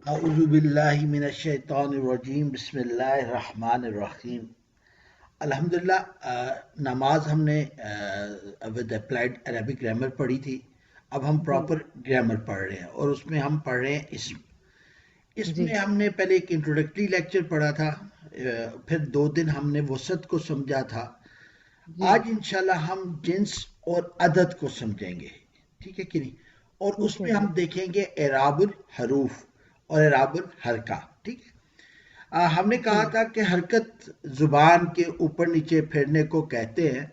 اعوذ باللہ من الشیطان الرجیم بسم اللہ الرحمن الرحیم الحمدللہ نماز ہم نے ود اپلائیڈ عربک گرامر پڑھی تھی. اب ہم جی پراپر گرامر پڑھ رہے ہیں اور اس میں ہم پڑھ رہے ہیں اس جی میں ہم نے پہلے ایک انٹروڈکٹری لیکچر پڑھا تھا. پھر 2 دن ہم نے وسعت کو سمجھا تھا. جی آج انشاءاللہ ہم جنس اور عدد کو سمجھیں گے. ٹھیک ہے کہ نہیں؟ اور اس ٹھیک ہے میں جی ہم دیکھیں گے اعراب الحروف اور اعراب الحرکہ. ٹھیک ہے. ہم نے جی کہا تھا کہ حرکت زبان کے اوپر نیچے پھیرنے کو کہتے ہیں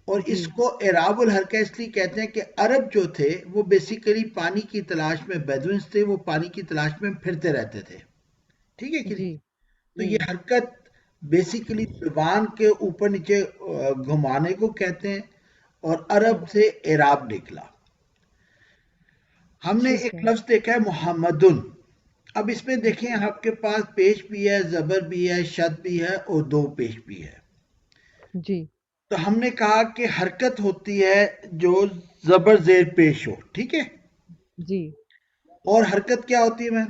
اور جی اس کو اعراب الحرکہ اس لیے کہتے ہیں کہ عرب جو تھے وہ بیسیکلی پانی کی تلاش میں بیدوینز تھے، وہ پانی کی تلاش میں پھرتے رہتے تھے. ٹھیک ہے کہ جی نہیں؟ تو جی یہ حرکت بیسیکلی زبان کے اوپر نیچے گھمانے کو کہتے ہیں اور عرب ہوں سے اعراب نکلا. ہم نے ٹھیک ایک ہے لفظ دیکھا ہے محمدن. اب اس میں دیکھیں جی آپ کے پاس پیش بھی ہے، زبر بھی ہے، شد بھی ہے اور دو پیش بھی ہے. جی تو ہم نے کہا کہ حرکت ہوتی ہے جو زبر زیر پیش ہو. ٹھیک ہے. جی اور حرکت کیا ہوتی ہے میں؟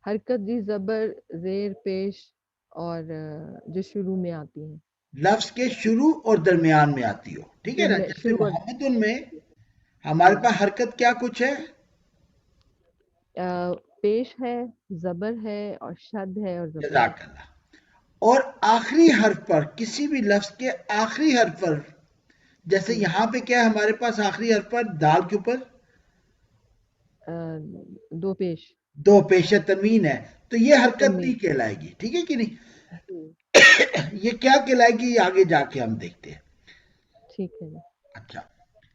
حرکت جی زبر زیر پیش اور جو شروع میں آتی ہیں لفظ کے شروع اور درمیان میں آتی ہو. ٹھیک ہے نا؟ درمیان جیسے شروع اور محمدن میں جی ہمارے پاس حرکت کیا کچھ ہے؟ پیش ہے، زبر ہے اور شد ہے اور زبر ہے. جزاک اللہ. اور آخری حرف پر کسی بھی لفظ کے آخری حرف پر، جیسے جی یہاں پہ کیا ہے ہمارے پاس آخری حرف پر دال کے اوپر آ، دو پیش دو پیش تنوین ہے تو یہ حرکت تنوین. نہیں کہلائے گی. ٹھیک ہے کہ نہیں؟ جی یہ کیا کہلائے گی یہ آگے جا کے ہم دیکھتے ہیں. ٹھیک ہے جی اچھا.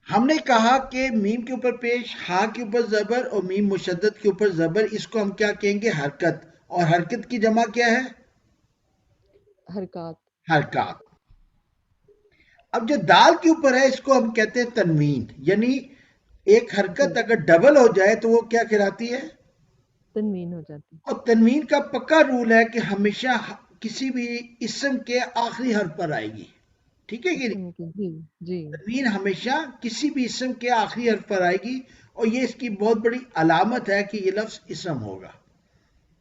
ہم نے کہا کہ میم کے اوپر پیش، ہا کے اوپر زبر اور میم مشدد کے اوپر زبر، اس کو ہم کیا کہیں گے؟ حرکت. اور حرکت کی جمع کیا ہے؟ حرکات. حرکات. اب جو دال کے اوپر ہے اس کو ہم کہتے ہیں تنوین. یعنی ایک جی حرکت اگر ڈبل ہو جائے تو وہ کیا کہلاتی ہے؟ تنوین ہو جاتی. اور تنوین کا پکا رول ہے کہ ہمیشہ کسی بھی اسم کے آخری حرف پر آئے گی. ٹھیک ہے کہ نہیں؟ اسم کی جی جی تنوین ہمیشہ کسی بھی اسم کے آخری حرف پر آئے گی اور یہ اس کی بہت بڑی علامت ہے کہ یہ لفظ اسم ہوگا.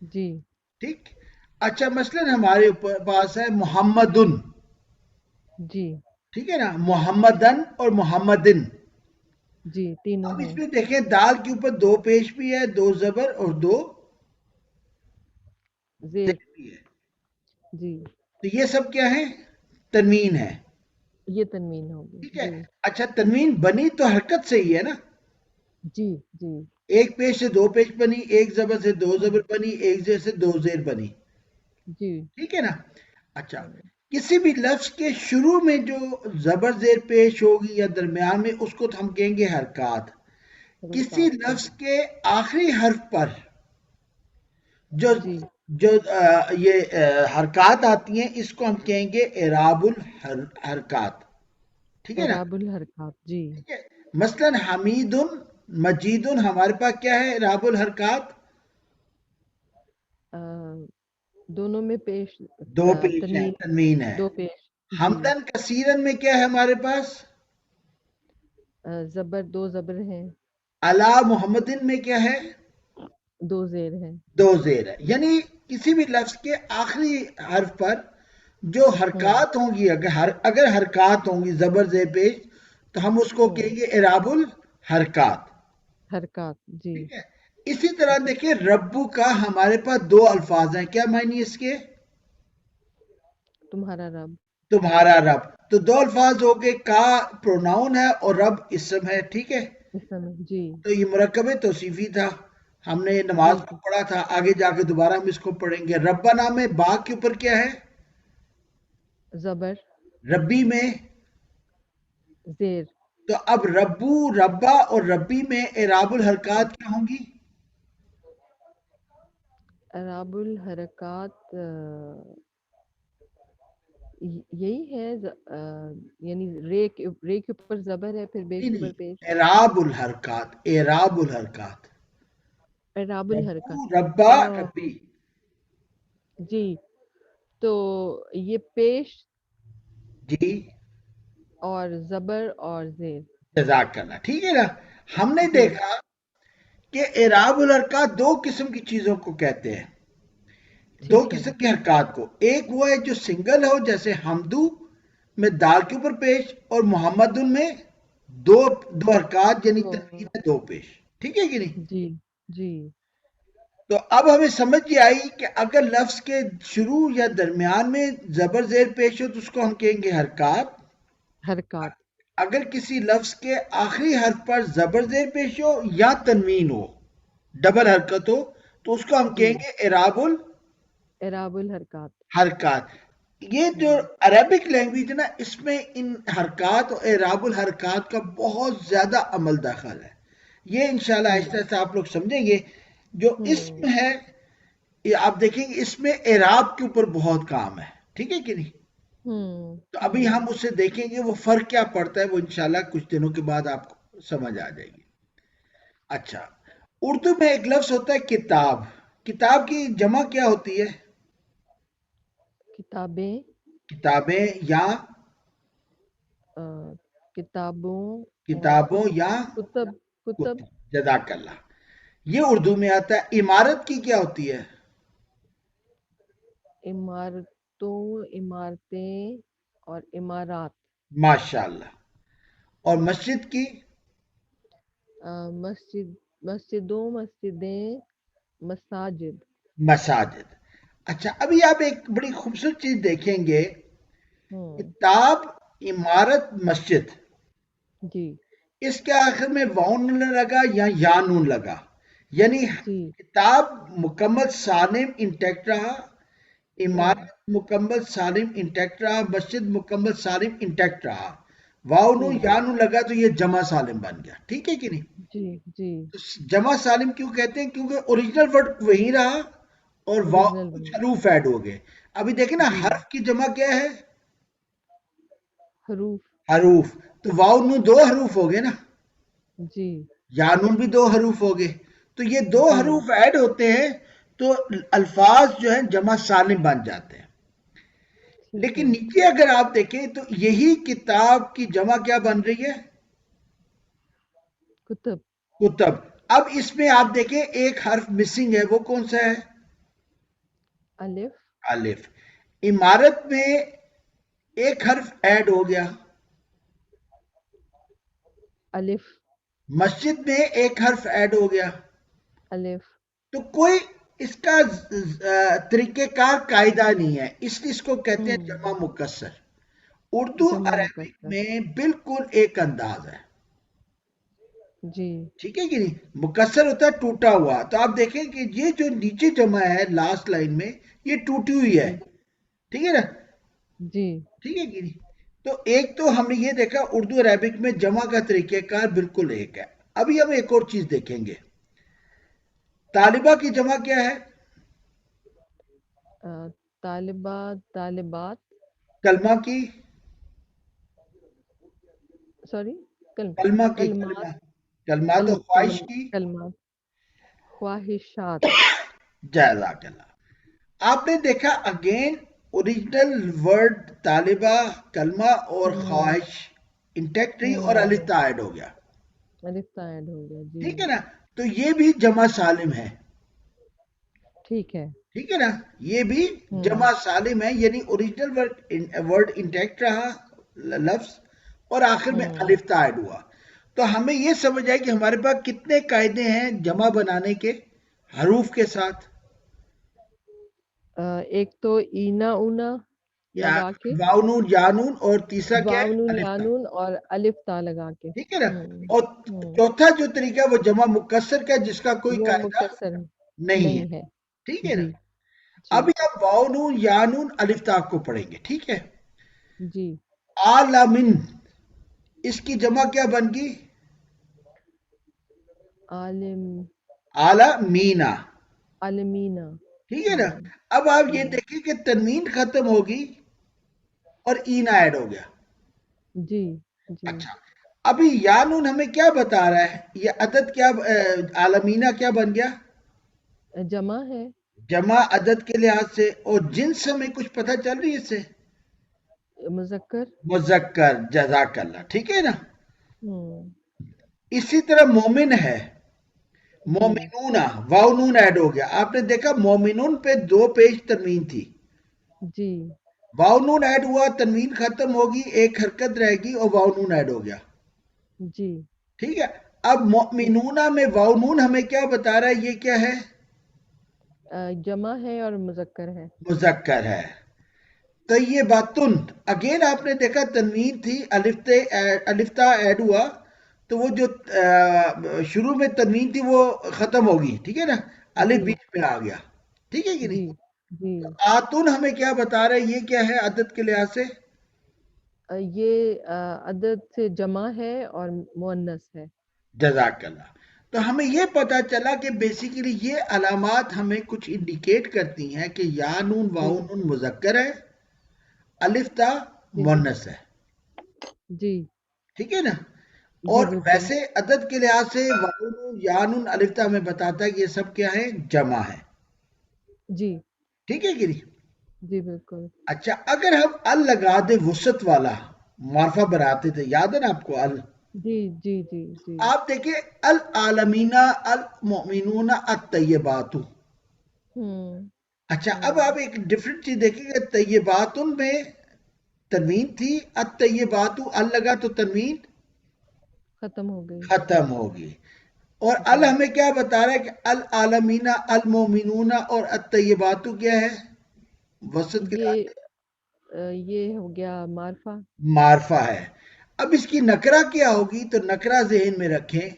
جی ٹھیک. اچھا مثلا ہمارے پاس ہے محمدن. جی ٹھیک ہے نا؟ محمدن اور محمدن. جی تینوں اب اس ہیں. میں دیکھیں دال کے اوپر دو پیش بھی ہے، دو زبر اور دو زیر. زیر بھی ہے. جی تو یہ سب کیا ہے؟ تنوین ہے. یہ تنوین ہوگی ٹھیک ہے. جی اچھا تنوین بنی تو حرکت سے ہی ہے نا؟ جی جی ایک پیش سے دو پیش بنی، ایک زبر سے دو ہوں زبر بنی، ایک زیر سے دو زیر بنی. جی ٹھیک ہے نا؟ اچھا. ہوں کسی بھی لفظ کے شروع میں جو زبر زیر پیش ہوگی یا درمیان میں اس کو تو ہم کہیں گے حرکات. کسی حرکات جی لفظ کے آخری حرف پر جو جی جو یہ حرکات آتی ہیں اس کو ہم کہیں گے اعراب الحرکات. ٹھیک ہے نا؟ اعراب الحرکات جی ٹھیک ہے. مثلا حمید مجید ہمارے پاس کیا ہے؟ اعراب الحرکات آ، دونوں میں پیش دو پیش ہیں، تنوین. تنوین ہے. دو پیش جی حمدن کثیرن میں کیا ہے ہمارے پاس؟ زبر دو زبر ہیں. علی محمدن میں کیا ہے؟ دو زیر ہیں. دو زیر ہے. یعنی کسی بھی لفظ کے آخری حرف پر جو ہوں حرکات ہوں گی، اگر حرکات ہوں گی زبر زیر پیش تو ہم اس کو ہوں کہیں گے اعراب الحرکات. حرکات جی ٹھیک ہے. اسی طرح جی دیکھیں ربو کا ہمارے پاس دو الفاظ ہیں، کیا معنی اس کے؟ تمہارا رب. تمہارا رب. تو دو الفاظ ہو گئے، کا پروناؤن ہے اور رب اسم ہے. ٹھیک ہے. اس سمے جی تو یہ مرکب توصیفی تھا. ہم نے نماز جی کو پڑھا تھا، آگے جا کے دوبارہ ہم اس کو پڑھیں گے. ربا نام ہے، با کے اوپر کیا ہے؟ زبر ربی میں. زیر. تو اب ربو، ربا اور ربی میں اعراب الحرکات کیا ہوں گی؟ اعراب الحرکات یہی ہے یعنی رے کے اوپر زبر ہے پھر بے نہیں کے نہیں، اوپر پیش. اعراب الحرکات، اعراب الحرکات. اعراب ربو، الحرکات ربا، ربی. جی تو یہ پیش جی اور زبر اور زیر. جزاک اللہ. ٹھیک ہے نا؟ ہم نے جی دیکھا کہ اعراب الحرکات دو قسم کی چیزوں کو کہتے ہیں، دو ٹھیک ہے قسم کی حرکات کو. ایک وہ ہے جو سنگل ہو، جیسے حمدو میں دال کے اوپر پیش، اور محمد میں دو دو حرکات یعنی تو تنوین میں دو پیش. ٹھیک ہے کہ نہیں؟ جی جی تو اب ہمیں سمجھ یہ آئی کہ اگر لفظ کے شروع یا درمیان میں زبر زیر پیش ہو تو اس کو ہم کہیں گے حرکات. حرکات اگر کسی لفظ کے آخری حرف پر زبر زیر پیش ہو یا تنوین ہو، ڈبل حرکت ہو، تو اس کو ہم جی کہیں گے اعراب اعراب الحرکات الحرکات. یہ جو ہوں عربک لینگویج ہے نا، اس میں ان حرکات اور اعراب الحرکات کا بہت زیادہ عمل داخل ہے. یہ انشاءاللہ آہستہ ہوں آہستہ آپ لوگ سمجھیں گے. جو اسم ہوں ہے، یہ آپ دیکھیں گے اس میں اعراب کے اوپر بہت کام ہے. ٹھیک ہے کہ نہیں؟ تو ابھی ہم اسے دیکھیں گے وہ فرق کیا پڑتا ہے، وہ انشاءاللہ کچھ دنوں کے بعد آپ کو سمجھ آ جائے گی. اچھا، اردو میں ایک لفظ ہوتا ہے کتاب. کتاب کی جمع کیا ہوتی ہے؟ کتابیں کتابیں یا آ، کتابوں اور کتابوں یا کتب کتب کتب. جزاک اللہ. یہ اردو میں آتا ہے. عمارت کی کیا ہوتی ہے؟ عمارتوں عمارتیں اور عمارات ماشاء اللہ. اور مسجد کی؟ مسجد مسجدوں مسجدیں مساجد مساجد. اچھا، ابھی آپ ایک بڑی خوبصورت چیز دیکھیں گے. ہوں کتاب، عمارت، مسجد، جی اس کے آخر میں واؤ نون لگا یا نون لگا، یعنی جی کتاب مکمل سالم انٹیکٹ رہا، ہوں عمارت مکمل سالم انٹیکٹ رہا، مسجد مکمل سالم انٹیکٹ رہا. واؤ جی نون نون لگا تو یہ جمع سالم بن گیا. ٹھیک ہے کہ نہیں؟ جی جی تو جمع سالم کیوں کہتے ہیں؟ کیونکہ اوریجنل ورڈ وہی رہا اور واؤ اوریجنل کچھ ورڈ حروف ایڈ ہو گئے. ابھی دیکھیں نا، جی حرف کی جمع کیا ہے؟ حروف حروف. تو واؤ نون دو حروف ہو گئے نا، جی یا نون بھی دو حروف ہو گئے. تو یہ دو جی حروف ایڈ ہوتے ہیں تو الفاظ جو ہیں جمع سالم بن جاتے ہیں. ٹھیک لیکن ہے نیچے اگر آپ دیکھیں تو یہی کتاب کی جمع کیا بن رہی ہے؟ کتب کتب. اب اس میں آپ دیکھیں ایک حرف مسنگ ہے، وہ کون سا ہے؟ الف الف. عمارت میں ایک حرف ایڈ ہو گیا، الف مسجد میں ایک حرف ایڈ ہو گیا. الف تو کوئی اس کا طریقہ کار قاعدہ نہیں ہے، اس لیے اس کو کہتے ہیں ہوں جمع مکسر. اردو جمع عربک مکسر میں بالکل ایک انداز ہے. جی ٹھیک ہے کہ نہیں؟ مکسر ہوتا ہے ٹوٹا ہوا. تو آپ دیکھیں کہ یہ جو نیچے جمع ہے لاسٹ لائن میں، یہ ٹوٹی ہوئی ہے. جی ٹھیک ہے نا؟ جی ٹھیک ہے کہ نہیں؟ تو ایک تو ہم نے یہ دیکھا اردو عربک میں جمع کا طریقہ کار بالکل ایک ہے. ابھی ہم ایک اور چیز دیکھیں گے. طالبہ کی جمع کیا ہے؟ طالبات طالبات کلمہ کی؟ سوری کلمہ کی کلمات کلمہ کلمات و خواہش کی؟ کلمات خواہشات جزاک اللہ. آپ نے دیکھا اگین اوریجنل ورڈ طالبہ، کلمہ اور ہوں خواہش انٹیکٹ رہی اور ہوں الف ایڈ ہو گیا. الف ایڈ ہو گیا جی ٹھیک ہے نا؟ تو یہ بھی جمع سالم ہے. ٹھیک ہے ٹھیک ہے نا؟ یہ بھی ہوں جمع سالم ہے، یعنی اوریجنل ورڈ انٹیکٹ رہا لفظ، اور آخر میں ہوں الف ایڈ ہوا. تو ہمیں یہ سمجھ آئے کہ ہمارے پاس کتنے قاعدے ہیں جمع بنانے کے حروف کے ساتھ. ایک تو اینا اونا یا لگا کے واو نون یا نون، اور تیسرا کیا ہے؟ واو نون الف یا تا. نون اور الف تا لگا کے ٹھیک ہے نا؟ ہوں اور ہوں چوتھا جو طریقہ ہے وہ جمع مکسر کا، جس کا کوئی وہ قاعدہ مختصر نہیں ہے. نہیں ہے ٹھیک ہے نا؟ جی جی ابھی آپ واو نون یا نون الف تا کو پڑھیں گے. ٹھیک ہے؟ جی عالمن، اس کی جمع کیا بن گئی؟ عالم عالمینا. عالمینا ٹھیک ہے نا؟ اب آپ یہ ہوں دیکھیں کہ تنوین ختم ہوگی اور اینا ایڈ ہو گیا. جی جی اچھا، ابھی یا نون ہمیں کیا بتا رہا ہے؟ یہ عدد کیا، عالمینا کیا بن گیا؟ جمع ہے جمع عدد کے لحاظ سے. اور جنس ہمیں کچھ پتہ چل رہی ہے اس سے؟ مذکر مذکر. جزاک اللہ. ٹھیک ہے نا؟ ہوں اسی طرح مومن ہے. مومنون واو نون ایڈ ہو گیا. آپ نے دیکھا مومنون پہ 2 پیش تنوین تھی. جی واو نون ایڈ ہوا، تنوین ختم ہوگی، ایک حرکت رہے گی اور واو نون ایڈ ہو گیا. جی ٹھیک ہے. اب مؤمنون میں واو نون ہمیں کیا بتا رہا ہے؟ یہ کیا ہے؟ جمع ہے اور مذکر ہے. مذکر ہے. طیباتن، اگین آپ نے دیکھا تنوین تھی، الفتا ایڈ ہوا تو وہ جو شروع میں تنوین تھی وہ ختم ہوگی. ٹھیک ہے نا، الف جی بیچ میں آ گیا. ٹھیک ہے کہ جی نہیں؟ جی تو آتن ہمیں کیا بتا رہا ہے؟ یہ کیا ہے عدد کے لحاظ سے؟ یہ عدد سے جمع ہے اور مؤنث ہے. جزاک اللہ. تو ہمیں یہ پتا چلا کہ بیسیکلی یہ علامات ہمیں کچھ انڈیکیٹ کرتی ہیں کہ یا نون جی واو نون مذکر ہے، الف تا جی مؤنث ہے. جی ٹھیک ہے نا. جی اور بالکل. ویسے عدد کے لحاظ سے واو نون یا نون الف تا ہمیں بتاتا ہے کہ یہ سب کیا ہے؟ جمع ہے. جی ٹھیک ہے کہ نہیں؟ جی بالکل. اچھا، اگر ہم ال لگا دیں وسط والا، معرفہ بناتے تھے، یاد ہے نا آپ کو ال؟ جی جی جی جی. آپ دیکھیں العالمین المؤمنون الطیبات. ہوں اچھا، اب ہوں آپ ایک ڈفرنٹ چیز دیکھیں گے، طیبات میں تنوین تھی، الطیبات ال لگا تو تنوین ختم ہو گئی. ختم ہوگی. اور جی ال ہمیں کیا بتا رہا ہے کہ العالمین المومنون اور الطیبات کیا ہے؟ وسط کے یہ یہ ہو گیا معرفہ. معرفہ ہے. اب اس کی نکرہ کیا ہوگی؟ تو نکرہ ذہن میں رکھیں،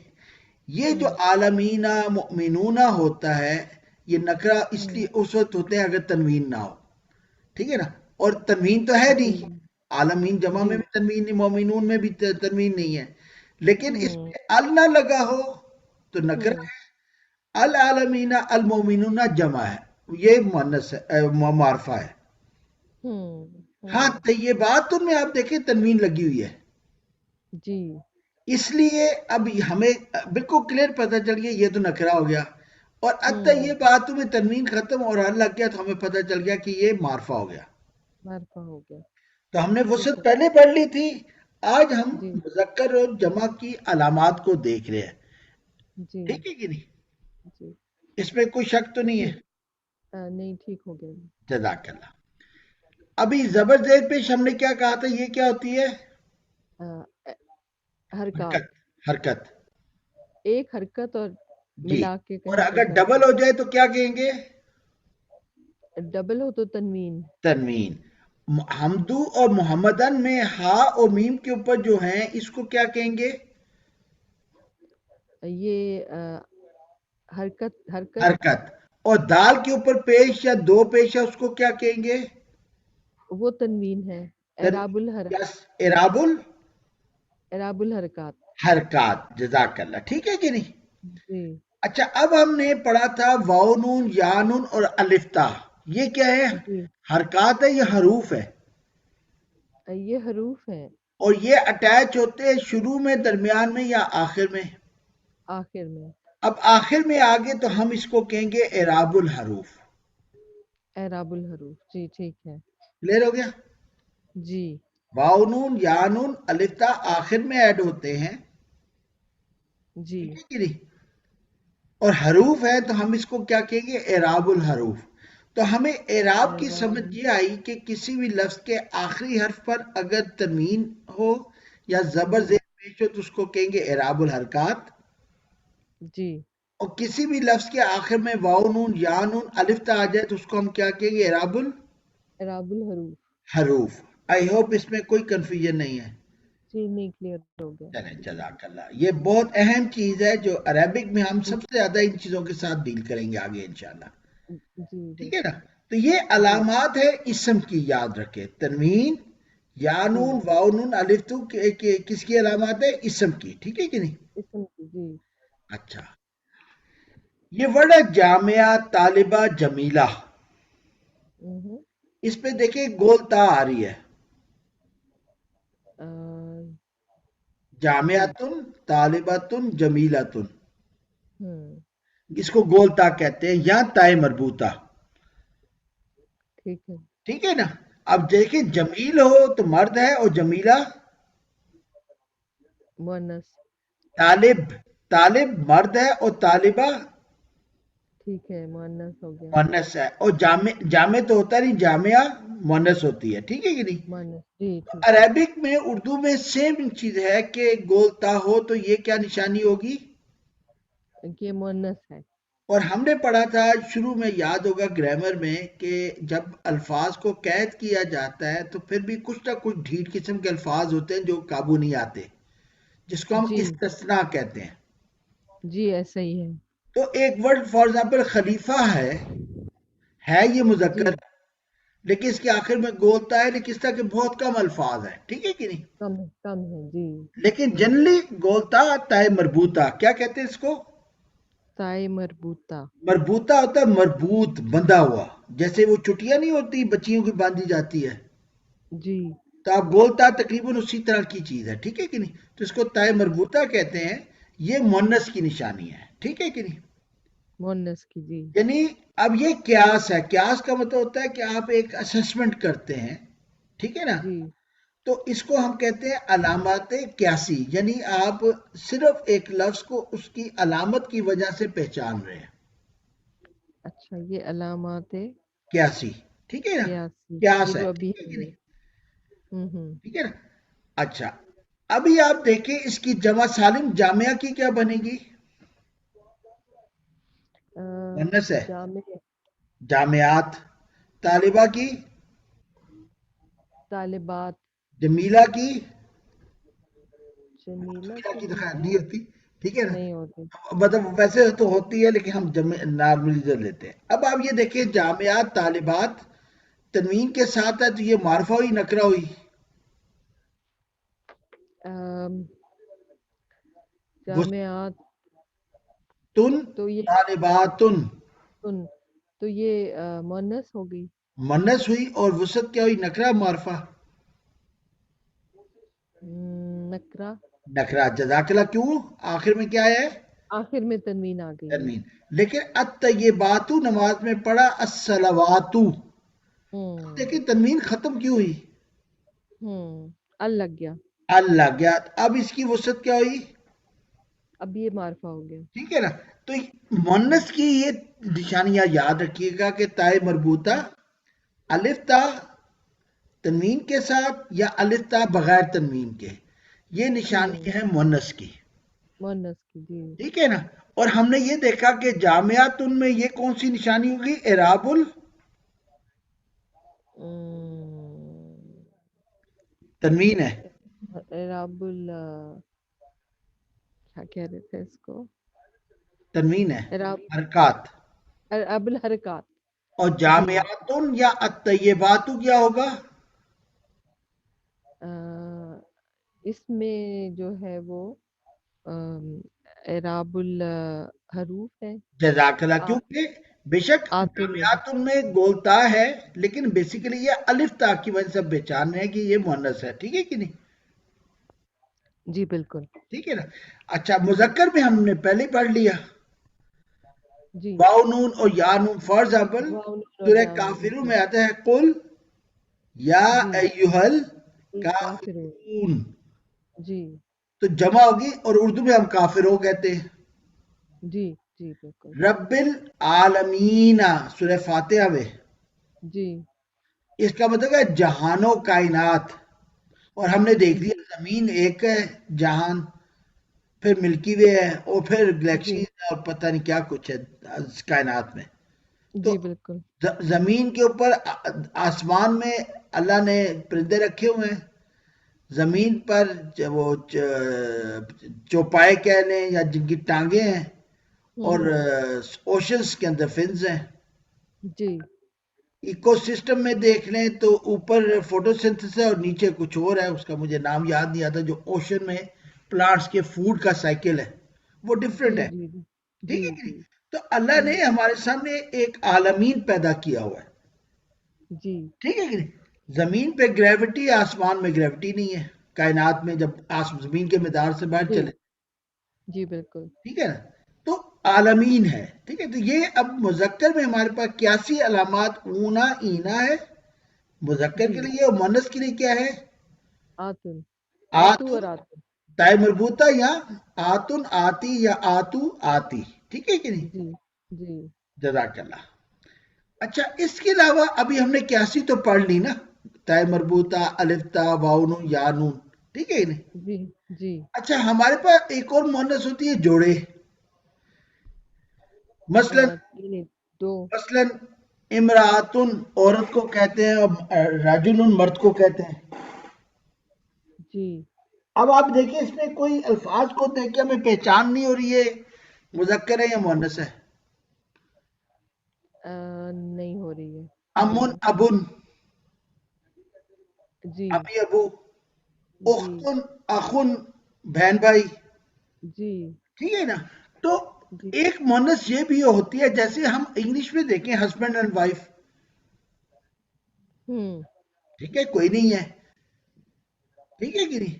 یہ جو ہوں عالمین مؤمنون ہوتا ہے، یہ نکرہ اس ہوں لیے اس وقت ہوتے ہیں اگر تنوین نہ ہو. ٹھیک ہے نا. اور تنوین تو ہے جی نہیں، عالمین جمع جی. میں بھی تنوین نہیں، مومنون میں بھی تنوین نہیں ہے. لیکن اس ہوں میں ال نہ لگا ہو تو نکرہ ہوں ہے. العالمین المومنون جمع ہے، یہ مؤنث ہے، معرفہ ہے. ہوں ہاں، ہوں. طیبات میں آپ دیکھیں تنوین لگی ہوئی ہے. جی اس لیے اب ہمیں بالکل کلیئر پتہ چل گیا یہ تو نکرہ ہو گیا. اور ہوں الطیبات میں تنوین ختم اور ال لگ گیا تو ہمیں پتہ چل گیا کہ یہ معرفہ ہو گیا. معرفہ ہو گیا. تو ہم نے ٹھیک وسعت ہے. پہلے پڑھ لی تھی، آج ہم جی مذکر اور جمع کی علامات کو دیکھ رہے ہیں. جی ٹھیک ہے کہ نہیں؟ جی. اس میں کوئی شک تو نہیں ہے؟ نہیں ٹھیک ہو گیا. جزاک اللہ. ابھی زبر زیر پیش ہم نے کیا کہا تھا؟ یہ کیا ہوتی ہے؟ حرکات. حرکت. حرکت. ایک حرکت اور جی. ملا کے اور کہیں پہ اگر ڈبل حرکت. ہو جائے تو کیا کہیں گے؟ ڈبل ہو تو تنوین. تنوین. حمدو اور محمدن میں ہا اور میم کے اوپر جو ہیں اس کو کیا کہیں گے؟ یہ حرکت حرکت. حرکت. اور دال کے اوپر پیش یا دو پیش ہے اس کو کیا کہیں گے؟ وہ تنوین ہے. اعراب یس، اعراب اعراب الحرکات. الحرکات. جزاک اللہ. ٹھیک ہے کہ نہیں؟ جی اچھا، اب ہم نے پڑھا تھا واو نون یا نون اور الف تا. یہ کیا ہے؟ جی. حرکات ہے یا حروف ہے؟ یہ حروف ہیں. اور یہ اٹیچ ہوتے ہیں شروع میں، درمیان میں یا آخر میں؟ آخر میں. اب آخر میں آگے تو ہم اس کو کہیں گے اعراب الحروف. اعراب الحروف. جی ٹھیک ہے. کلیئر ہو گیا؟ جی واو نون یا نون الف تا آخر میں ایڈ ہوتے ہیں. جی ٹھیک ہے کہ نہیں؟ اور حروف ہے تو ہم اس کو کیا کہیں گے؟ اعراب الحروف. تو ہمیں اعراب کی اعراب. سمجھ یہ آئی کہ کسی بھی لفظ کے آخری حرف پر اگر تنوین ہو یا زبر جی زیر پیش ہو تو اس کو کہیں گے اعراب الحرکات. جی اور کسی بھی لفظ کے آخر میں واو نون یا نون الف تا آ جائے تو اس کو ہم کیا کہیں گے؟ اعراب اعراب الحروف. الحروف. آئی ہوپ اس میں کوئی کنفیوژن نہیں ہے. جی نہیں کلیئر ہو گیا. چلیں، جزاک اللہ. یہ بہت اہم چیز ہے جو عربک میں ہم سب سے زیادہ ان چیزوں کے ساتھ ڈیل کریں گے آگے انشاءاللہ. جی ٹھیک ہے نا. بالکل. تو یہ جی علامات ہے اسم کی، یاد رکھے. تنوین، یا جی نون، واو نون، الف تو کس کی علامات ہے؟ اسم کی. ٹھیک ہے کہ نہیں؟ اسم کی. جی اچھا، یہ ورڈ ہے جامعہ طالبہ جمیلہ. ہوں اس پہ دیکھیں گول تا آ رہی ہے. جی. جامعتن طالبتن جمیلتن، ہوں اس کو گول تا کہتے ہیں یا تائے مربوطہ. ٹھیک ہے. ٹھیک ہے نا. اب دیکھیں جمیل ہو تو مرد ہے اور جمیلہ مؤنث. طالب. طالب مرد ہے اور طالبہ ٹھیک ہے، مؤنث ہو گیا، مؤنث ہے، اور جامع جامع تو ہوتا نہیں، جامعہ مؤنث ہوتی ہے، ٹھیک ہے کہ نہیں؟ مؤنث جی ٹھیک ہے، عربک میں اردو میں سیم چیز ہے کہ گولتا ہو تو یہ کیا نشانی ہوگی؟ یہ مؤنث ہے، اور ہم نے پڑھا تھا شروع میں، یاد ہوگا گرامر میں، کہ جب الفاظ کو قید کیا جاتا ہے تو پھر بھی کچھ نہ کچھ ڈھیٹ قسم کے الفاظ ہوتے ہیں جو قابو نہیں آتے، جس کو ہم جی استثناء کہتے ہیں۔ جی ایسا ہی ہے، تو ایک ورڈ فار ایگزامپل خلیفہ ہے یہ جی مذکر، لیکن اس کے آخر میں گولتا ہے، لیکن اس طرح کے بہت کم الفاظ ہیں، ٹھیک ہے کہ نہیں؟ کم ہے جی، لیکن جنرلی گولتا تائے مربوطہ کیا کہتے ہیں اس کو؟ تائے مربوطہ، مربوطہ ہوتا ہے مربوط، بندھا ہوا، جیسے وہ چٹیاں نہیں ہوتی بچیوں کی باندھی جاتی ہے، جی تو آپ بولتا تقریباً اسی طرح کی چیز ہے، ٹھیک ہے کہ نہیں؟ تو اس کو تائے مربوطہ کہتے ہیں، یہ مونس کی نشانی ہے، ٹھیک ہے کہ نہیں؟ مؤنث کی جی، یعنی اب یہ قیاس ہے، قیاس کا مطلب ہوتا ہے کہ آپ ایک اسسمنٹ کرتے ہیں، ٹھیک ہے نا؟ جی تو اس کو ہم کہتے ہیں علامات قیاسی، یعنی آپ صرف ایک لفظ کو اس کی علامت کی وجہ سے پہچان رہے ہیں، اچھا یہ علامات قیاسی، ٹھیک ہے نا؟ قیاسی یہ قیاس ہے، جو ٹھیک ابھی ہے کہ ہم نے نہیں؟ ہوں ٹھیک ہے نا؟ اچھا، ابھی آپ دیکھیں اس کی جمع سالم جامعہ کی کیا بنے گی؟ مؤنث ہے، جامع جامعات، طالبہ کی، طالبات، جمیلہ کی، جمیلہ جمیلہ کی کی تو بھی خیر نہیں ہوتی، ٹھیک ہے نا؟ نہیں ہوتی، مطلب ویسے تو ہوتی ہے لیکن ہم نارملی لیتے ہیں۔ اب آپ یہ دیکھیں جامعات طالبات تنوین کے ساتھ ہے تو یہ معرفہ ہوئی نکرہ ہوئی؟ آم، وسطن جامعات تو یہ طالباتن سن تو یہ مؤنث ہو گئی، منس ہوئی، اور وسط کیا ہوئی؟ نکرہ معرفہ؟ نکرہ، نکرہ، جزاک اللہ، کیوں آخر میں کیا ہے؟ آخر میں تنوین آ گئی ہے، تنوین۔ لیکن الطیبات نماز میں پڑھا الصلوات، ہوں لیکن تنوین ختم کیوں ہوئی؟ ال لگ گیا، اللہ گیا، اب اس کی وسعت کیا ہوئی؟ اب یہ معرفہ ہو گیا، ٹھیک ہے نا؟ تو مونس کی یہ نشانیاں یاد رکھیے گا کہ تائے مربوطہ الف تا تنوین کے ساتھ یا الف تا بغیر تنوین کے، یہ نشانی ہے مونس کی، مؤنث کی جی، ٹھیک ہے نا؟ اور ہم نے یہ دیکھا کہ جامعات ان میں یہ کون سی نشانی ہوگی؟ اعراب التنوین ہے، اعراب ال کیا کہہ رہے تھے اس کو، تنوین ہے، اعراب حرکات۔ اعراب الحرکات، اور جی جامعات یا الطیبات کیا ہوگا؟ آ، اس میں جو ہے وہ اعراب الحروف ہے، جزاک اللہ، آ- کیونکہ بے شک آتے ہوگا، جامعات ان میں گولتا ہے، لیکن بیسیکلی یہ الف تا کی وجہ سے پہچان رہے ہیں کہ یہ مؤنث ہے، ٹھیک ہے کہ نہیں؟ جی بالکل، ٹھیک ہے نا؟ اچھا، مذکر میں ہم نے پہلے ہی پڑھ لیا، جی واو نون اور یا نون، فار ایگزامپل واو اور سورہ یا نون، کافرون جی میں آتا ہے قل یا جی ایہل کافرون، کافرون، جی تو جمع ہوگی، اور اردو میں ہم کافروں کہتے ہیں۔ جی جی بالکل، رب العالمین سورہ فاتحہ میں، جی اس کا مطلب ہے جہان و کائنات، اور ہم نے دیکھ جی لیا زمین ایک ہے، جہان، پھر ملکی وے ہے، اور پھر جی گلیکسیز اور پتہ نہیں کیا کچھ ہے اس کائنات میں۔ تو جی بالکل، زمین کے اوپر آسمان میں اللہ نے پرندے رکھے ہوئے ہیں، زمین پر وہ چوپائے کہہ لیں یا جن کی ٹانگیں ہیں، اور ہوں اوشنز کے اندر فنز ہیں۔ جی ایکو سسٹم میں دیکھ لیں تو اوپر فوٹو سنتھس ہے اور نیچے کچھ اور ہے، اس کا مجھے نام یاد نہیں آتا، جو اوشن میں پلانٹس کے فوڈ کا سائیکل ہے وہ ڈیفرنٹ جی ہے، جی جی ٹھیک جی ہے کہ نہیں؟ جی تو اللہ جی نے ہمارے سامنے ایک عالمین پیدا کیا ہوا ہے، جی ٹھیک ہے کہ نہیں؟ زمین پہ گریوٹی، آسمان میں گریوٹی نہیں ہے، کائنات میں جب زمین کے مدار سے باہر جی چلے، جی بالکل، ٹھیک ہے نا؟ تو عالمین ہے، ٹھیک ہے؟ تو یہ اب مذکر میں ہمارے پاس کیاسی علامات اونا اینا ہے مذکر جی کے لیے، اور مونس کے لیے کیا ہے؟ آتن، آتو آتن اور آتن، تائے مربوطہ یا آتن آتی یا آتو آتی، ٹھیک ہے کہ نہیں؟ جی جی جزاک اللہ۔ اچھا اس کے علاوہ ابھی ہم نے کیاسی تو پڑھ لی نا، تائے مربوطہ، الف تا واو نون یا نون، ٹھیک ہے کہ نہیں؟ جی جی اچھا ہمارے پاس ایک اور مؤنث ہوتی ہے جوڑے، مثلا تین دو مثلا امراتن عورت کو کہتے ہیں اور رجل مرد کو کہتے ہیں۔ جی اب آپ دیکھیں اس میں کوئی الفاظ کو دیکھ کے ہمیں پہچان نہیں ہو رہی ہے مذکر ہے یا مؤنث ہے۔ نہیں ہو رہی ہے۔ امن ابن، جی ابی ابو، جی اختن اخن، بہن بھائی، جی ٹھیک ہے نا؟ تو جی ایک مؤنث یہ بھی ہوتی ہے، جیسے ہم انگلش میں دیکھیں ہسبینڈ اینڈ وائف، ہوں ٹھیک ہے کوئی نہیں ہے، ٹھیک ہے کہ نہیں؟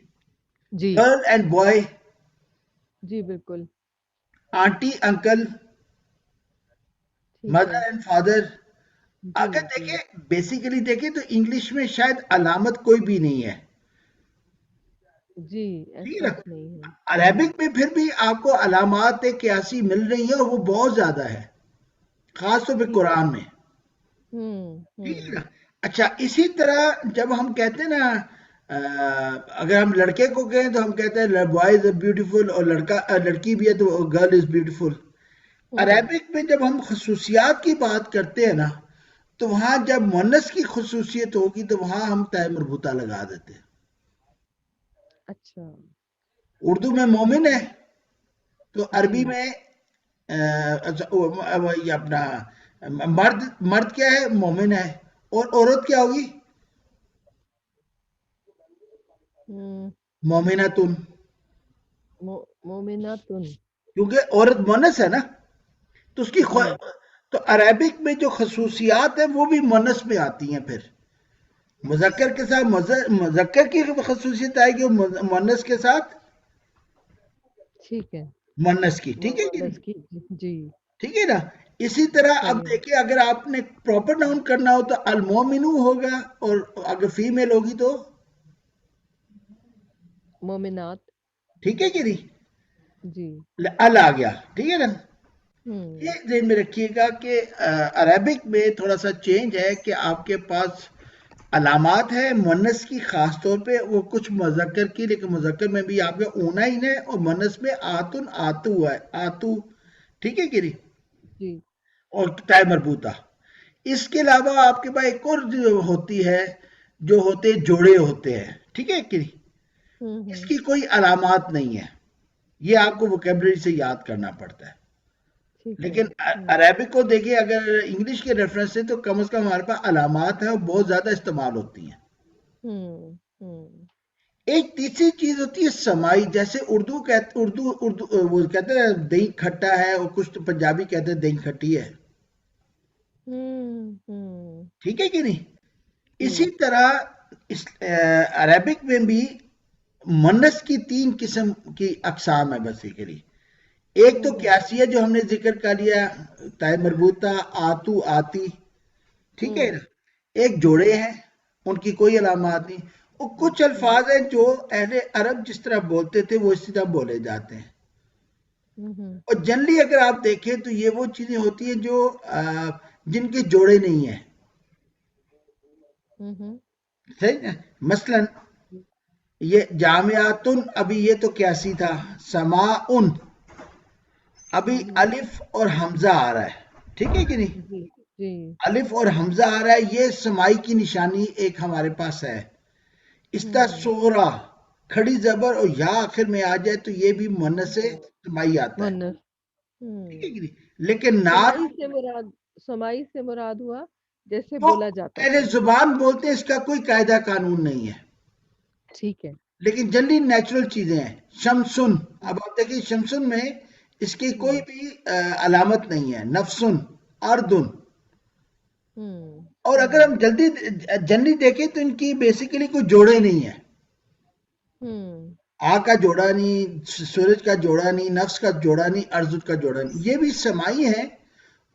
جی گرل اینڈ بوائے، جی بالکل آنٹی انکل، ٹھیک مدر ہے۔ And father. جی اگر جی دیکھیں بیسیکلی دیکھیں تو انگلش میں شاید علامت کوئی بھی نہیں ہے، جی ٹھیک ایز ہے نا؟ سچ نہیں ہے۔ عربک میں پھر بھی آپ کو علامات قیاسی مل رہی ہیں اور وہ بہت زیادہ ہے، خاص طور پہ ٹھیک ہے۔ قرآن میں، ٹھیک ہے نا؟ اچھا اسی طرح جب ہم کہتے ہیں نا اگر ہم لڑکے کو کہیں تو ہم کہتے ہیں بوائے از بیوٹیفل، اور لڑکی بھی ہے تو گرل از بیوٹیفل۔ ہوں عربک میں جب ہم خصوصیات کی بات کرتے ہیں نا، تو وہاں جب مؤنث کی خصوصیت ہوگی تو وہاں ہم تائے مربوطہ لگا دیتے ہیں۔ اچھا اردو میں مومن ہے تو جی عربی میں یہ اپنا مرد، مرد کیا ہے؟ مومن ہے، اور عورت کیا ہوگی؟ ہوں مومنتن، مومناتن کیونکہ عورت مؤنث ہے نا، تو اس کی جی تو عربک میں جو خصوصیات ہیں وہ بھی مؤنث میں آتی ہیں، پھر مذکر کے ساتھ مذکر کی خصوصیت آئے گی اور مؤنث کے ساتھ ٹھیک ہے۔ مؤنث کی، ٹھیک ہے کہ مؤنث نہیں؟ کی جی ٹھیک ہے نا؟ اسی طرح اب صحیح ہے۔ دیکھیں اگر آپ نے پراپر ناؤن کرنا ہو تو المومنو ہوگا، اور اگر فیمیل ہوگی تو مومنات ٹھیک ہے کہ نہیں؟ جی ال آ گیا، ٹھیک ہے نا؟ ہوں یہ ذہن میں رکھیے گا کہ عربک میں تھوڑا سا چینج ہے کہ آپ کے پاس علامات ہے مؤنث کی، خاص طور پہ وہ کچھ مذکر کی، لیکن مذکر میں بھی آپ کا اونا ہی ہے، اور مؤنث میں آتن آتو ہے، آتو، ٹھیک ہے کہ نہیں؟ جی اور تائے مربوطہ۔ اس کے علاوہ آپ کے پاس ایک اور جو ہوتی ہے، جو ہوتے جوڑے ہوتے ہیں، ٹھیک ہے کہ نہیں؟ اس ہوں کی کوئی علامات نہیں ہے، یہ آپ کو ووکیبلری سے یاد کرنا پڑتا ہے۔ ٹھیک ہے۔ لیکن عربک کو دیکھیں اگر انگلش کے ریفرنس سے تو کم از کم ہمارے پاس علامات ہیں اور بہت زیادہ استعمال ہوتی ہیں۔ ہوں ایک تیسری چیز ہوتی ہے سمائی، جیسے اردو وہ کہتے ہیں دہی کھٹا ہے، اور کچھ تو پنجابی کہتے ہیں دہی کھٹی ہے، ہوں ٹھیک ہے کہ نہیں؟ جی اسی طرح عربک میں بھی مؤنث کی تین قسم کی اقسام ہے بیسیکلی۔ ایک تو ہوں قیاسی ہے جو ہم نے ذکر کر لیا، تائے مربوطہ، آتو آتی، ٹھیک ہے نا؟ ہوں ایک جوڑے جی ہیں، ان کی کوئی علامات نہیں، اور کچھ ہوں الفاظ ہیں جو اہل عرب جس طرح بولتے تھے وہ اسی طرح بولے جاتے ہیں۔ ہوں اور جنرلی اگر آپ دیکھیں تو یہ وہ چیزیں ہوتی ہیں جو جن کے جوڑے نہیں ہیں، ہوں صحیح ہے؟ مثلا یہ جامعاتن، ابھی یہ تو قیاسی تھا، سماعن، ابھی ہوں الف اور حمزہ آ رہا ہے، ٹھیک ہے کہ نہیں؟ جی جی الف اور حمزہ آ رہا ہے، یہ سمائی کی نشانی ایک ہمارے پاس ہے۔ استا ہوں سورا، کھڑی زبر اور یا آخر میں آ جائے تو یہ بھی مؤنث سے سمائی آتا ہے، مونس ٹھیک ہے کہ نہیں؟ لیکن نان سمائی سے مراد ہوا جیسے وہ بولا جاتا اہل تھا۔ زبان بولتے ہیں، اس کا کوئی قاعدہ قانون نہیں ہے، ٹھیک ہے۔ لیکن جنرلی نیچرل چیزیں ہیں۔ شمسن، اب آپ دیکھیں شمسن میں اس کی کوئی ہوں بھی علامت نہیں ہے۔ نفسن، اردن، ہوں اور اگر ہم جلدی دیکھیں تو ان کی بیسیکلی کوئی جوڑے نہیں ہے، ہوں آگ کا جوڑا نہیں، سورج کا جوڑا نہیں، نفس کا جوڑا نہیں، ارض کا جوڑا نہیں، یہ بھی سمائی ہیں،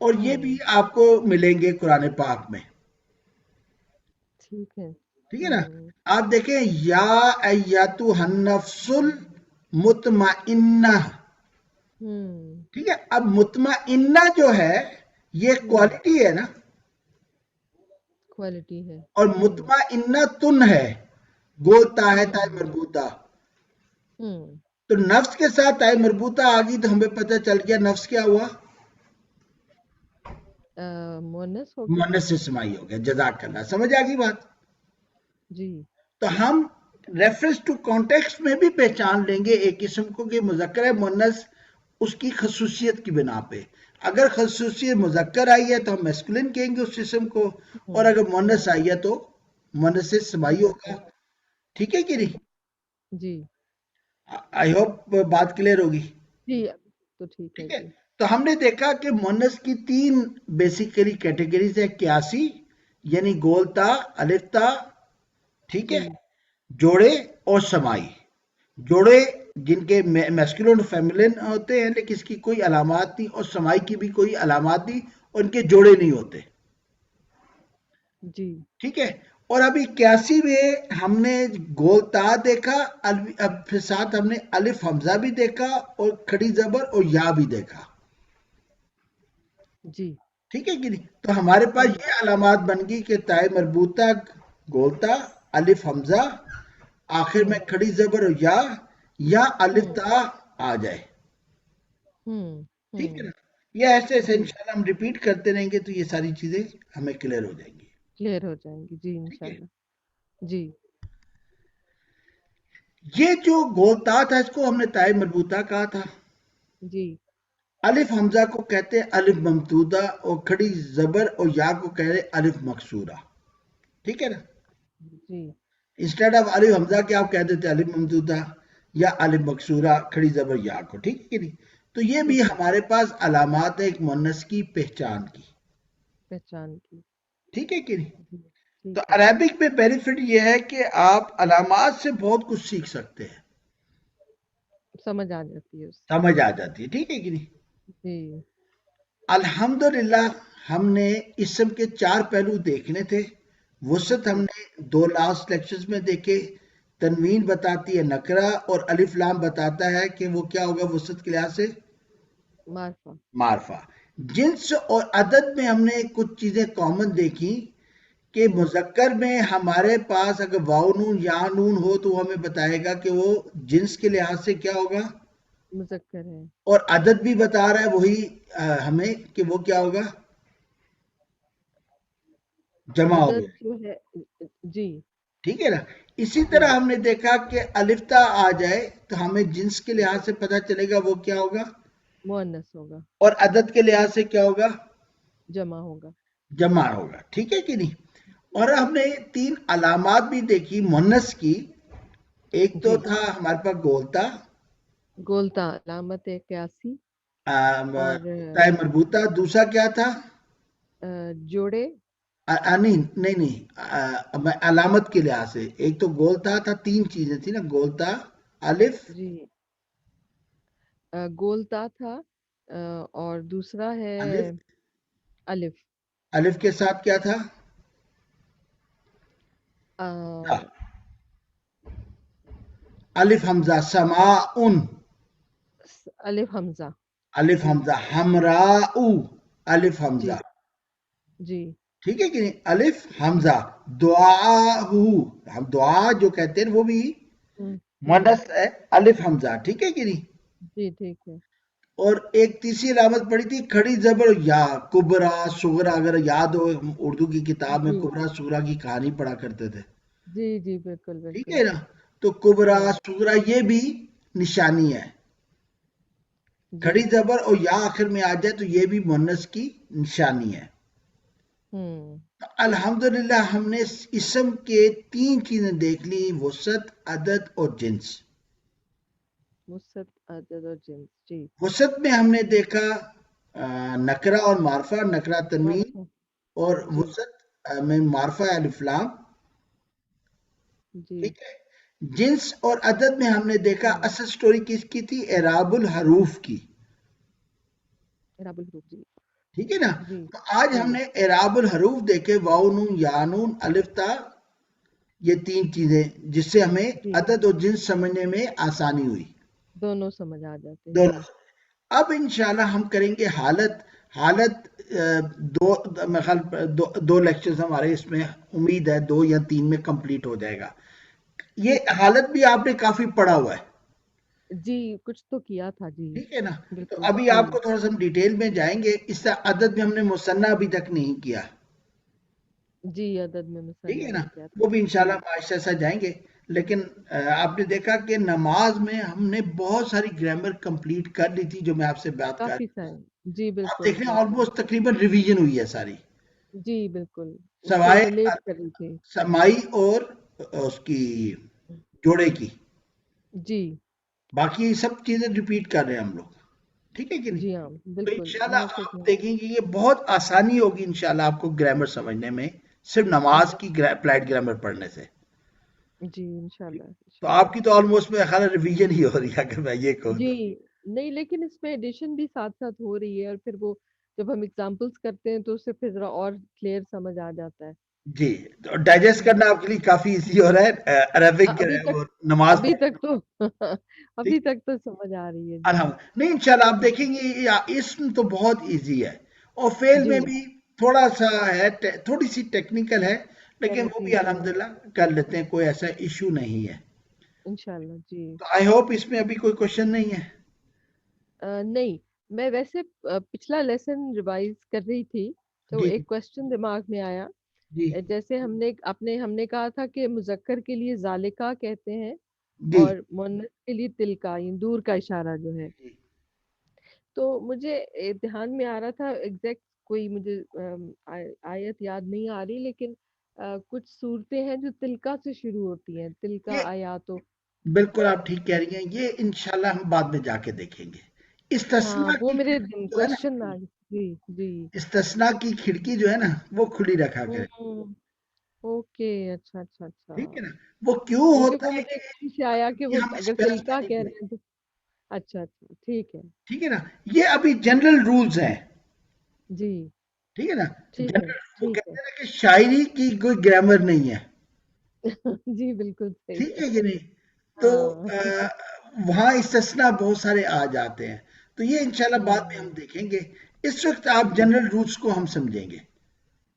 اور یہ بھی ہوں آپ کو ملیں گے قرآن پاک میں، ٹھیک ہے۔ ٹھیک ہے نا؟ ہوں آپ دیکھیں یا ایتو النفس مطمئنہ. ٹھیک ہے. اب مطمئنہ جو ہے یہ کوالٹی ہے نا, کوالٹی ہے. اور مطمئنہ تن ہے, گولتا ہے تائے مربوطہ. تو نفس کے ساتھ تائے مربوطہ آ گئی تو ہمیں پتہ چل گیا نفس کیا ہوا, مونس ہو گیا. مونس سے سمائی ہو گیا. جزاک اللہ. سمجھ آ گئی بات. جی. تو ہم ریفرنس ٹو کانٹیکسٹ میں بھی پہچان لیں گے ایک قسم کو کہ مذکر ہے مونس اس کی خصوصیت کی بنا پہ. اگر خصوصیت مذکر آئی ہے تو ہم میسکولن کہیں گے اس قسم کو, اور اگر مونس آئی ہے تو مونس سے سمائی ہوگا. ٹھیک ہے کہ نہیں؟ جی. آئی ہوپ بات کلیئر ہوگی. جی تو ٹھیک ہے. ٹھیک ہے. جی. تو ہم نے دیکھا کہ مونس کی 3 بیسیکلی کیٹیگریز ہے. قیاسی یعنی گولتا, الفتا, ٹھیک ہے, جوڑے اور سمائی. جوڑے جن کے میسکولن اور فیملن ہوتے ہیں لیکن اس کی کوئی علامات نہیں, اور سمائی کی بھی کوئی علامات نہیں, اور ان کے جوڑے نہیں ہوتے. جی. ٹھیک ہے. اور ابھی قیاسی میں ہم نے گولتا دیکھا, اب پھر ساتھ ہم نے الف حمزہ بھی دیکھا اور کھڑی زبر اور یا بھی دیکھا. جی. ٹھیک ہے کہ نہیں؟ تو ہمارے پاس یہ علامات بن گئی کہ تائے مربوطہ گولتا, الف حمزہ, آخر میں کھڑی زبر اور یا الف تا آ جائے. ٹھیک ہے نا. یہ ایسے ایسے انشاءاللہ ہم ریپیٹ کرتے رہیں گے تو یہ ساری چیزیں ہمیں کلیئر ہو جائیں گی. کلیئر ہو جائیں گی. جی ٹھیک ہے. انشاءاللہ. جی. یہ جو گولتا تھا اس کو ہم نے تائے مربوطہ کہا تھا. جی. الف حمزہ کو کہتے ہیں الف ممدودہ, اور کھڑی زبر اور یا کو کہتے ہیں الف مکسورہ. ٹھیک ہے نا. جی. انسٹیڈ آف الف حمزہ کے آپ کہہ دیتے الف ممدودہ یا الف مکسورہ کھڑی زبر یا کو. ٹھیک ہے کہ نہیں؟ تو یہ بھی ہمارے پاس علامات ہے ایک مؤنث کی پہچان کی. ٹھیک ہے کہ نہیں؟ تو عربک میں بینیفٹ یہ ہے کہ آپ علامات سے بہت کچھ سیکھ سکتے ہیں, سمجھ آ جاتی ہے. سمجھ آ جاتی ہے. ٹھیک ہے کہ نہیں؟ جی. الحمدللہ ہم نے اسم کے 4 پہلو دیکھنے تھے. وسعت ہم نے 2 لاسٹ لیکچرز میں دیکھے. تنوین بتاتی ہے نکرہ, اور الف لام بتاتا ہے کہ وہ کیا ہوگا وسعت کے لحاظ سے, معرفہ. جنس اور عدد میں ہم نے کچھ چیزیں کامن دیکھی کہ مذکر میں ہمارے پاس اگر واو نون یا نون ہو تو ہمیں بتائے گا کہ وہ جنس کے لحاظ سے کیا ہوگا, مذکر ہے. اور عدد بھی بتا رہا ہے وہی ہمیں کہ وہ کیا ہوگا, جمع ہوگا. جی. ٹھیک ہے نا. اسی طرح ہم نے دیکھا کہ الفتا آ جائے تو ہمیں جنس کے لحاظ سے پتہ چلے گا وہ کیا ہوگا, مؤنث ہوگا. اور عدد کے لحاظ سے کیا ہوگا, جمع ہوگا. جمع ہوگا. ٹھیک ہے کہ نہیں؟ اور ہم نے 3 علامات بھی دیکھی مؤنث کی. ایک تو تھا ہمارے پاس گولتا علامت قیاسی, تائے مربوطہ. دوسرا کیا تھا, جوڑے. نہیں علامت کے لحاظ سے ایک تو گولتا تھا, 3 چیزیں تھی نا, گولتا, الف. جی. گولتا تھا, اور دوسرا ہے الف. الف کے ساتھ کیا تھا, الف حمزہ. سماؤن, الف حمزہ. الف حمزہ. حمراء, الف حمزہ. جی. ٹھیک ہے کہ نہیں؟ الف حمزہ. دعا, ہم دعا جو کہتے ہیں وہ بھی مؤنث ہے, الف حمزہ. ٹھیک ہے کہ نہیں؟ جی ٹھیک ہے. اور ایک تیسری علامت پڑی تھی کھڑی زبر یا, کبرا صغرا. اگر یاد ہو اردو کی کتاب میں کبرا صغرا کی کہانی پڑھا کرتے تھے. جی جی بالکل. ٹھیک ہے نا. تو کبرا صغرا یہ بھی نشانی ہے. کھڑی زبر اور یا آخر میں آ جائے تو یہ بھی مؤنث کی نشانی ہے. الحمدللہ ہم نے اسم کے 3 چیزیں دیکھ لی, وسعت, عدد اور جنس. وسعت, عدد اور جنس. جی. وسعت میں ہم نے دیکھا نکرہ اور معرفہ, نکرہ تنوین, اور وسعت میں معرفہ الف لام. ٹھیک ہے. جنس اور عدد میں ہم نے دیکھا اصل سٹوری کس کی تھی, اعراب الحروف کی. ٹھیک ہے نا. تو آج ہم نے اعراب الحروف دیکھے, واو نون یا نون الف تا, یہ 3 چیزیں جس سے ہمیں عدد اور جنس سمجھنے میں آسانی ہوئی. دونوں سمجھ آ جاتے ہیں دونوں. جی. اب انشاءاللہ ہم کریں گے حالت دو میرے خیال دو لیکچرز ہمارے اس میں امید ہے 2 یا 3 میں کمپلیٹ ہو جائے گا. یہ ٹھیک ہے حالت بھی آپ نے کافی پڑھا ہوا ہے. جی، کچھ تو کیا تھا جی. ٹھیک ہے نا. تو بالکل ابھی جی. آپ کو تھوڑا سا ہم ڈیٹیل میں جائیں گے. اس سے عدد میں ہم نے مثنیٰ ابھی تک نہیں کیا. جی عدد میں ٹھیک مثنیٰ ہے نا. نہیں کیا تھا وہ بھی جی. انشاءاللہ معاشرے سے جائیں گے. لیکن آپ نے دیکھا کہ نماز میں ہم نے بہت ساری گرامر کمپلیٹ کر لی تھی جو میں آپ سے بات کر. کافی سارے جی آپ بالکل دیکھ رہے ہیں بالکل. آلموسٹ تقریباً ریویژن ہوئی ہے ساری. جی بالکل اس سے سوائے ریلیٹ کر رہی تھی. سمائی اور اس کی جوڑے کی. جی باقی سب چیزیں ریپیٹ کر رہے ہیں ہم لوگ. ٹھیک ہے کہ نہیں. جی ہاں تو بالکل انشاءاللہ وہاں سے آپ دیکھیں گے یہ بہت آسانی ہوگی انشاءاللہ آپ کو گرامر سمجھنے میں صرف نماز کی اپلائیڈ گرامر پڑھنے سے. جی انشاءاللہ تو انشاءاللہ. آپ کی تو آلموسٹ میں خیال ریویژن ہی ہو رہی ہے اگر میں یہ کہوں جی تو. نہیں لیکن اس میں ایڈیشن بھی ساتھ ساتھ ہو رہی ہے اور پھر وہ جب ہم ایگزامپلس کرتے ہیں تو اس سے پھر ذرا اور کلیئر سمجھ آ جاتا ہے. جی تو ڈائجسٹ کرنا آپ کے لیے کافی ایزی ہو رہا ہے عربک ابھی تک نماز ابھی پڑھنا. تک تو ٹھیک ابھی تک تو سمجھ آ رہی ہے جی. الحمد نہیں انشاءاللہ آپ دیکھیں گے اسم تو بہت ایزی ہے اور فعل جی میں بھی تھوڑا سا ہے تھوڑی سی ٹیکنیکل ہے لیکن وہ جی بھی جی الحمدللہ کر لیتے ہیں. کوئی ایسا ایشو نہیں ہے. انشاءاللہ جی. تو آئی ہوپ اس میں ابھی کوئی کوشچن نہیں ہے. نہیں میں ویسے پچھلا لیسن ریوائز کر رہی تھی تو جی جی ایک کوشچن دماغ میں آیا. جی جیسے ہم نے کہا تھا کہ مذکر کے لیے ذالکا کہتے ہیں جی اور مؤنث کے لیے تلکا یعنی دور کا اشارہ جو ہے. جی تو مجھے دھیان میں آ رہا تھا ایگزیکٹ کوئی مجھے آیت یاد نہیں آ رہی لیکن کچھ صورتیں ہیں جو تلکا سے شروع ہوتی ہیں تلکا یہ آیاتو. بالکل آپ ٹھیک کہہ رہی ہیں. یہ انشاءاللہ ہم بعد میں جا کے دیکھیں گے. ہاں استثناء وہ کی میرے کھڑکی جو ہے نا کوشچن آ جی جی. استثناء کی کھڑکی جو ہے نا وہ کھلی رکھا کرے. ہوں اوکے اچھا اچھا اچھا. ٹھیک ہے نا. وہ کیوں کیونکہ ہوتا وہ ہے مجھے کہ کہیں سے آیا کہ یہ وہ ہم اگر اسپیلنگ میں تلکا نہیں کہہ بولیں. رہے ہیں تو اچھا اچھا ٹھیک ہے. ٹھیک ہے نا. یہ ابھی جنرل رولز ہیں. جی ٹھیک ہے نا. ٹھیک ہے جنرل وہ ٹھیک ہے. کہتے ہیں نا کہ شاعری کی کوئی گرامر نہیں ہے. جی بالکل صحیح ٹھیک ہے. ہے کہ نہیں. تو ہاں وہاں استثناء بہت سارے آ جاتے ہیں. تو یہ انشاءاللہ بعد میں ہم ہوں دیکھیں گے. اس وقت آپ جی جنرل رولز کو ہم سمجھیں گے.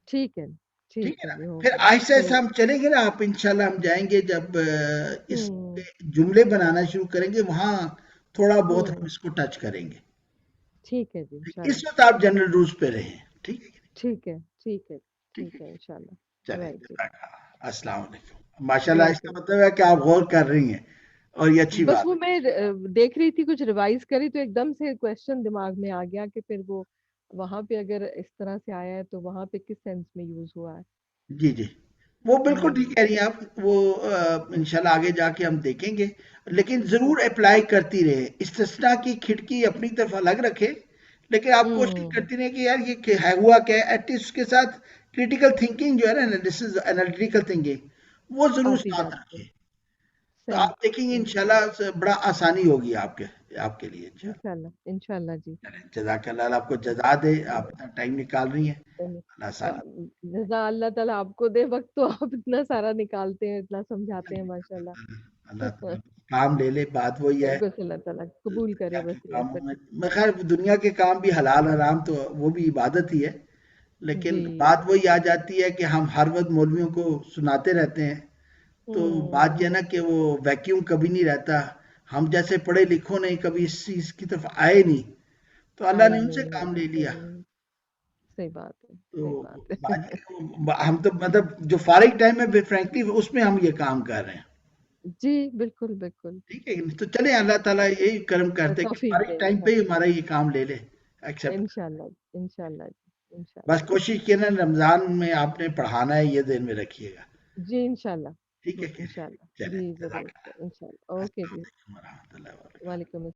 ٹھیک ہے ٹھیک ٹھیک ہے ہے نا. جی پھر اوکے آہستہ آہستہ صحیح. ہم چلیں گے نا. آپ انشاءاللہ ہم جائیں گے جب اس ہوں پہ جملے بنانا شروع کریں گے وہاں تھوڑا بہت ہم ہوں اس کو ٹچ کریں گے. ٹھیک ہے جی اس انشاءاللہ. وقت آپ جنرل رولز پہ رہیں. ٹھیک ہے. ٹھیک ہے ٹھیک ہے ٹھیک ہے. ٹھیک ہے انشاءاللہ چلیں رائٹ جی. السلام علیکم. ماشاءاللہ اس کا وعلیکم. مطلب ہے کہ آپ غور کر رہی ہیں اور یہ اچھی بس بات وہ ہے. میں دیکھ رہی تھی کچھ ریوائز کری تو ایک دم سے کوشچن دماغ میں آ گیا کہ پھر وہ وہاں پہ اگر اس طرح سے آیا ہے تو وہاں پہ کس سینس میں یوز ہوا ہے. جی جی وہ بالکل ٹھیک ہوں کہہ رہی ہیں آپ. وہ انشاءاللہ آگے جا کے ہم دیکھیں گے. لیکن ضرور ٹھیک ہے. اپلائی کرتی رہے. استثناء کی کھڑکی اپنی طرف الگ رکھے لیکن آپ کوشش ہوں کرتی رہے کہ یار یہ ہے ہوا کیا ہے. ایٹ لیسٹ اس کے ساتھ کریٹیکل تھنکنگ جو ہے نا انالیٹیکل تھنکنگ وہ ضرور آتی ساتھ جاتی ہے. رکھے. تو صحیح آپ دیکھیں گے انشاءاللہ انشاءاللہ بڑا آسانی ہوگی آپ کے لیے انشاءاللہ. انشاءاللہ انشاءاللہ جی. جزاک اللہ. اللہ آپ کو جزا دے. آپ اتنا ٹائم نکال رہی ہیں. اللہ آسانی. جزا اللہ تعالیٰ آپ کو دے. وقت تو آپ اتنا سارا نکالتے ہیں اتنا سمجھاتے ہیں ماشاءاللہ. اللہ تعالیٰ کام لے لے. بات وہی ہے بس اللہ تعالیٰ قبول دنیا کرے کے بس یہ کاموں سب. میں خیر دنیا کے کام بھی حلال حرام تو وہ بھی عبادت ہی ہے. لیکن جی بات وہی آ جاتی ہے کہ ہم ہر وقت مولویوں کو سناتے رہتے ہیں. تو بات یہ ہوں نا کہ وہ ویکیوم کبھی نہیں رہتا. ہم جیسے پڑھے لکھوں نے کبھی اس چیز کی طرف آئے نہیں تو اللہ نے آئی ان سے نہیں کام لے لیا. صحیح بات ہے تو صحیح بات ہے. ہم تو مطلب جو فارغ ٹائم ہے فرینکلی اس میں ہم یہ کام کر رہے ہیں. جی بالکل بالکل. ٹھیک ہے تو چلیں اللہ تعالیٰ یہی کرم کرتے کہ توفیق فارغ دے ٹائم پہ ہاں ہی ہمارا یہ کام لے لے. ایکسیپٹ. انشاءاللہ انشاءاللہ جی بس انشاءاللہ. کوشش کی نا رمضان میں آپ نے پڑھانا ہے یہ ذہن میں رکھیے گا. جی انشاءاللہ ٹھیک ہے کہ انشاءاللہ چلیں جی ضرور جزاک اللہ. انشاءاللہ. اوکے السلام جی. علیکم ورحمۃ اللہ وبرکاتہ. وعلیکم السلام.